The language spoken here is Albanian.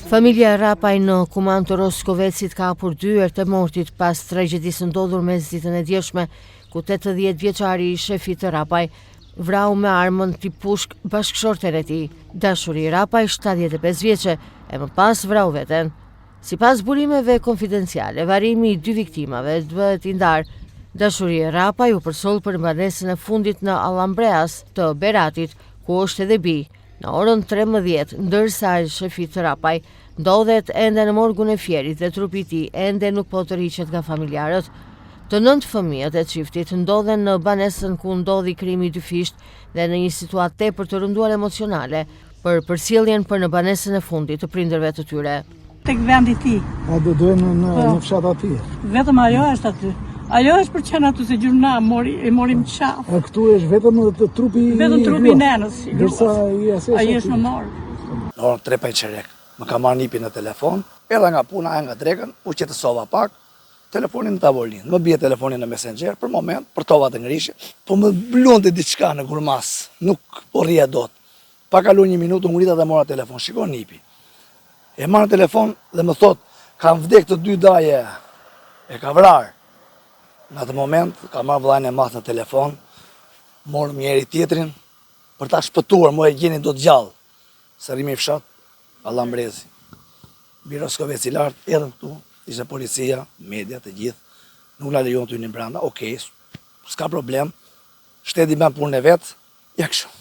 Familja e Rapaj në kumand të Roskovecit ka hapur dyer të mortit pas tragjedisë ndodhur mesditën e djeshme, ku 80 vjeçari i shefit të Rapaj vrau me armën tip pushk bashkëshorten e tij. Dashuri Rapaj, 75 vjeçe, e më pas vrau veten. Sipas burimeve konfidenciale, varrimi i 2 viktimave bëhet i ndarë. Dashuri Rapaj u përsol për banesën e fundit në Allambreas të Beratit, ku është edhe bij. Në orën 13, ndërsa shefi të Rapaj ndodhet ende në morgun e Fierit dhe trupi i tij ende nuk po tërhiqet nga familjarët. Të 9 fëmijët e çiftit ndodhen në banesën ku ndodhi krimi i dyfisht dhe në një situatë tepër të rënduar emocionale për përsjelljen për në banesën e fundit të prindërve të tyre. Tek vendi i tij. A do dojnë në fshat aty? Vetëm ajo është aty. Ajo është për qenë aty se gjurna e morim qaf. A këtu është vetëm trupi i vetëm trupi i nenës. Dërsa ai është në morg. Në orën 3:05 më ka marrë nipi në telefon, edhe nga puna e nga drekën, u qetësova pak, telefonin në tavolinë. Më bie telefonin në Messenger, për moment, përtova të ngrishi, po më blonte diçka në gurmas, nuk po rria dot. Pa kalu 1 minutë, ngurita dhe mora telefon, shikon nipi. E marrë telefon dhe më thot, kam vdek të 2 daje, e ka vrarë. Në atë moment, ka marrë vllajën e madh në telefon, morë njëri tjetrin, për ta shpëtuar, mo e gjeni do të gjallë. Sërrimi i fshat, Allambrezi. Biro Roskoveci lart, edhe këtu, ishte policia, media, të gjithë, nuk la lejon të hynin brenda, okej, s'ka problem, shteti bën punën e vet, ja kështu.